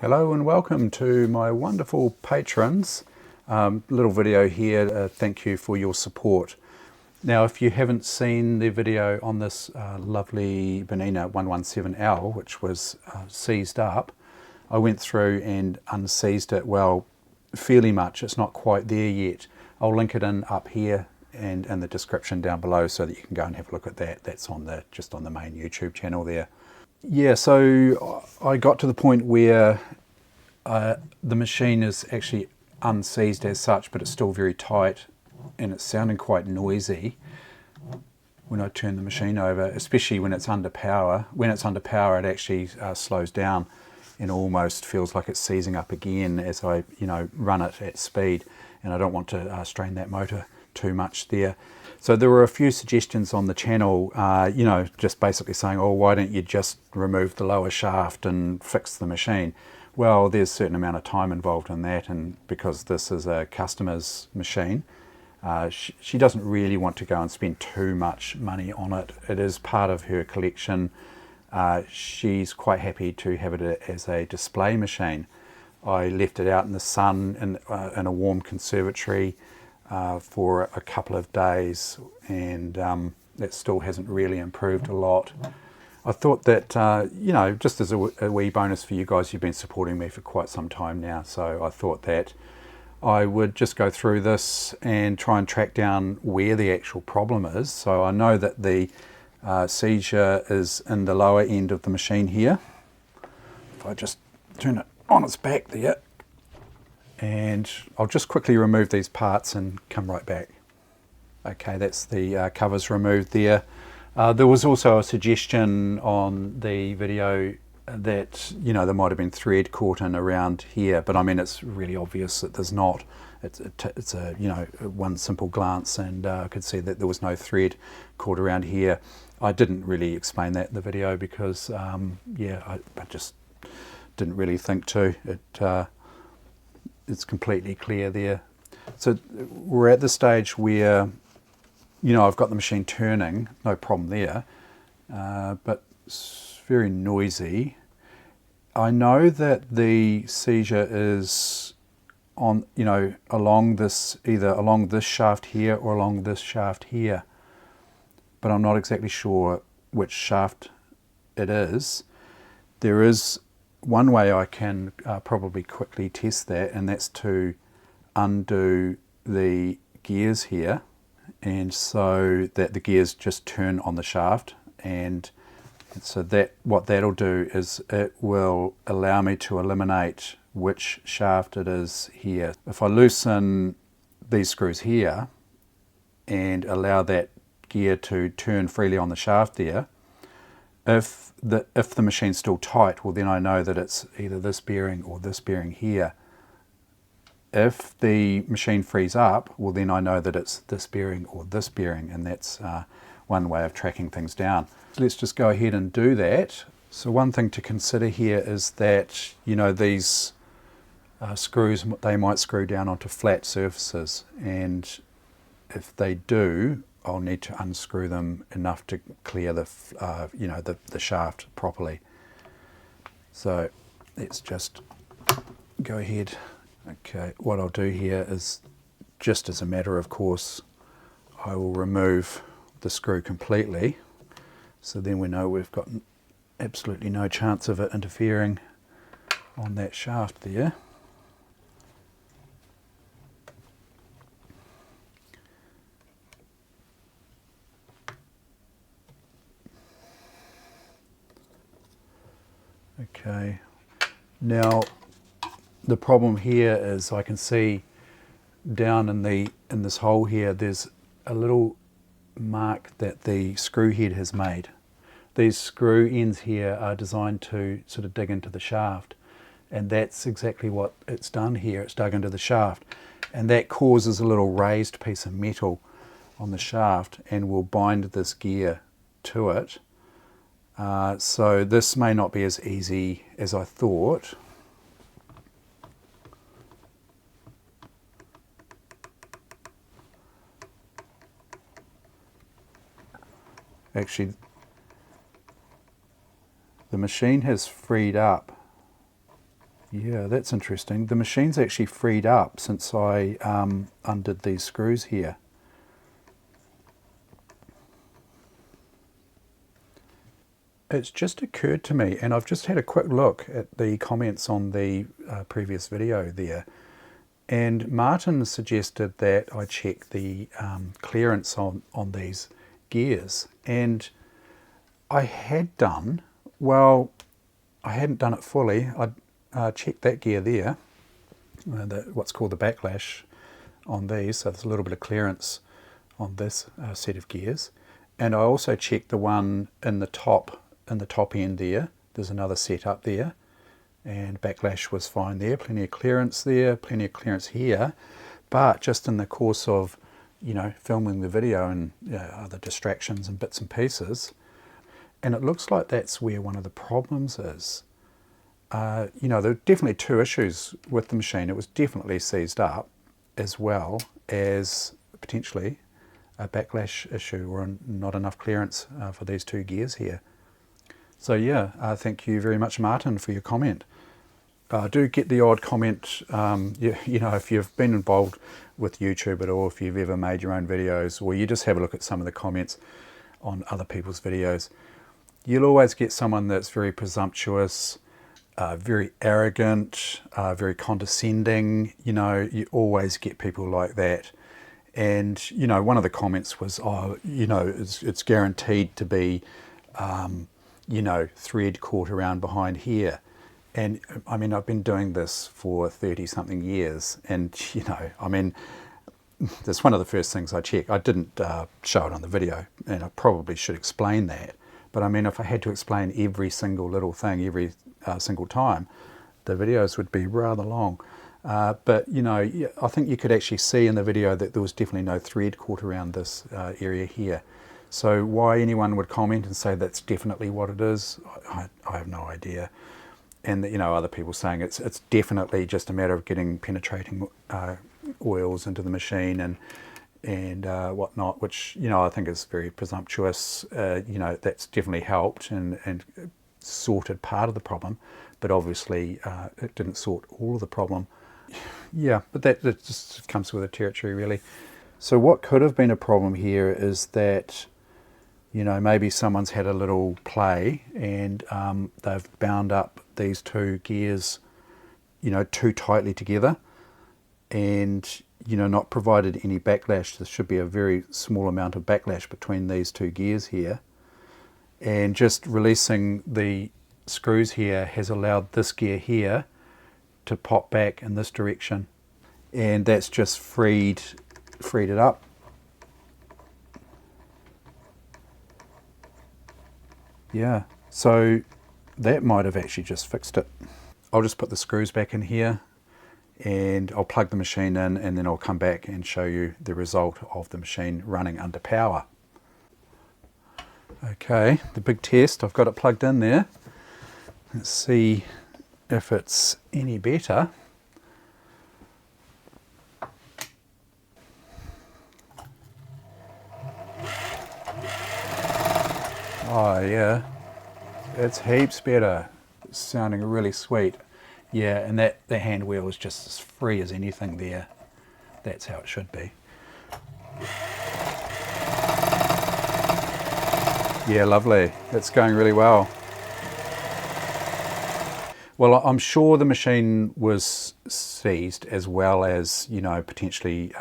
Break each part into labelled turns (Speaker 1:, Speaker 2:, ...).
Speaker 1: Hello and welcome to my wonderful patrons. Little video here, thank you for your support. Now if you haven't seen the video on this lovely Bernina 117L, which was seized up, I went through and unseized it, well, fairly much. It's not quite there yet. I'll link it in up here and in the description down below so that you can go and have a look at that. That's on just on the main YouTube channel there. Yeah, so I got to the point where the machine is actually unseized as such, but it's still very tight and it's sounding quite noisy when I turn the machine over, especially when it's under power. When it's under power, it actually slows down and almost feels like it's seizing up again as I, run it at speed, and I don't want to strain that motor too much there. So there were a few suggestions on the channel, just basically saying, oh, why don't you just remove the lower shaft and fix the machine? Well, there's a certain amount of time involved in that, and because this is a customer's machine, she doesn't really want to go and spend too much money on it. It is part of her collection. She's quite happy to have it as a display machine. I left it out in the sun in a warm conservatory for a couple of days, and it still hasn't really improved a lot. I thought that, just as a wee bonus for you guys, you've been supporting me for quite some time now, so I thought that I would just go through this and try and track down where the actual problem is. So I know that the seizure is in the lower end of the machine here. If I just turn it on its back there, and I'll just quickly remove these parts and come right back. Okay, that's the covers removed there. There was also a suggestion on the video that, there might have been thread caught in around here, but I mean, it's really obvious that there's not. It's a one simple glance, and I could see that there was no thread caught around here. I didn't really explain that in the video because, I just didn't really think to. It's completely clear there. So we're at the stage where, I've got the machine turning, no problem there, but it's very noisy. I know that the seizure is on, along this, either along this shaft here or along this shaft here, but I'm not exactly sure which shaft it is. There is one way I can probably quickly test that, and that's to undo the gears here, and so that the gears just turn on the shaft, and so that what that'll do is it will allow me to eliminate which shaft it is here. If I loosen these screws here and allow that gear to turn freely on the shaft there, if the machine's still tight, well then I know that it's either this bearing or this bearing here. If the machine frees up, well then I know that it's this bearing or this bearing, and that's one way of tracking things down. So let's just go ahead and do that. So one thing to consider here is that, these screws, they might screw down onto flat surfaces, and if they do, I'll need to unscrew them enough to clear the shaft properly. So let's just go ahead. Okay, what I'll do here is, just as a matter of course, I will remove the screw completely. So then we know we've got absolutely no chance of it interfering on that shaft there. Okay, now the problem here is I can see down in this hole here, there's a little mark that the screw head has made. These screw ends here are designed to sort of dig into the shaft, and that's exactly what it's done here. It's dug into the shaft, and that causes a little raised piece of metal on the shaft and will bind this gear to it. So this may not be as easy as I thought. Actually, the machine has freed up Yeah, that's interesting. The machine's actually freed up since I undid these screws here. It's just occurred to me, and I've just had a quick look at the comments on the previous video there, and Martin suggested that I check the clearance on these gears, and I had done, well, I hadn't done it fully. I checked that gear there, what's called the backlash on these, so there's a little bit of clearance on this set of gears, and I also checked the one in the top end there. There's another set up there, and backlash was fine there, plenty of clearance there, plenty of clearance here, but just in the course of, you know, filming the video and other distractions and bits and pieces, and it looks like that's where one of the problems is. You know, there are definitely two issues with the machine. It was definitely seized up, as well as potentially a backlash issue or not enough clearance for these two gears here. So yeah, thank you very much, Martin, for your comment. I do get the odd comment, you know, if you've been involved with YouTube at all, if you've ever made your own videos, or you just have a look at some of the comments on other people's videos, you'll always get someone that's very presumptuous, very arrogant, very condescending. You know, you always get people like that. And, you know, one of the comments was, oh, you know, it's guaranteed to be, you know, thread caught around behind here. And I mean, I've been doing this for 30-something years, and, you know, I mean, that's one of the first things I check. I didn't show it on the video, and I probably should explain that. But I mean, if I had to explain every single little thing every single time, the videos would be rather long. But, you know, I think you could actually see in the video that there was definitely no thread caught around this area here. So why anyone would comment and say that's definitely what it is, I have no idea. And, you know, other people saying it's definitely just a matter of getting penetrating oils into the machine and whatnot, which, you know, I think is very presumptuous. You know, that's definitely helped and sorted part of the problem, but obviously it didn't sort all of the problem. Yeah, but that just comes with the territory, really. So what could have been a problem here is that, you know, maybe someone's had a little play and they've bound up these two gears, you know, too tightly together, and, you know, not provided any backlash. There should be a very small amount of backlash between these two gears here, and just releasing the screws here has allowed this gear here to pop back in this direction, and that's just freed it up. Yeah, so that might have actually just fixed it. I'll just put the screws back in here, and I'll plug the machine in, and then I'll come back and show you the result of the machine running under power. Okay, the big test, I've got it plugged in there. Let's see if it's any better. Oh yeah, it's heaps better. It's sounding really sweet. Yeah, and that hand wheel is just as free as anything there. That's how it should be. Yeah, lovely. It's going really well. Well, I'm sure the machine was seized, as well as, you know, potentially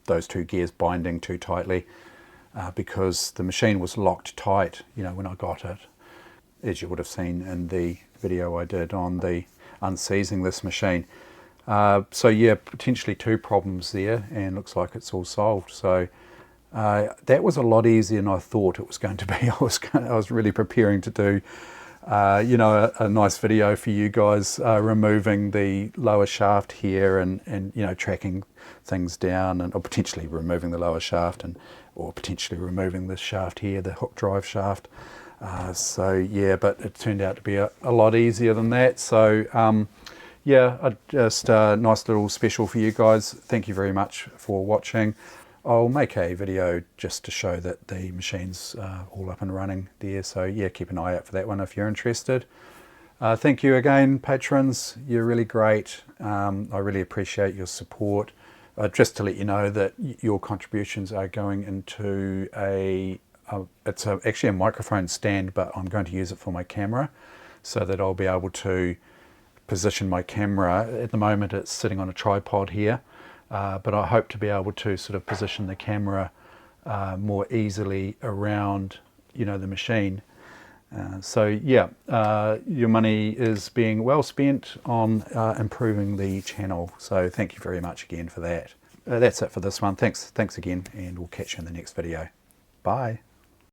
Speaker 1: those two gears binding too tightly, because the machine was locked tight, you know, when I got it, as you would have seen in the video I did on the unseizing this machine. So yeah, potentially two problems there, and looks like it's all solved. So that was a lot easier than I thought it was going to be. I was really preparing to do you know, a nice video for you guys, removing the lower shaft here and you know, tracking things down, or potentially removing the lower shaft, or potentially removing this shaft here, the hook drive shaft. So yeah, but it turned out to be a lot easier than that. So yeah, just a nice little special for you guys. Thank you very much for watching. I'll make a video just to show that the machine's all up and running there. So yeah, keep an eye out for that one if you're interested. Thank you again, patrons. You're really great. I really appreciate your support. Just to let you know that your contributions are going into actually a microphone stand, but I'm going to use it for my camera so that I'll be able to position my camera. At the moment it's sitting on a tripod here, but I hope to be able to sort of position the camera more easily around, the machine. So yeah, your money is being well spent on improving the channel. So thank you very much again for that. That's it for this one. Thanks again, and we'll catch you in the next video. Bye.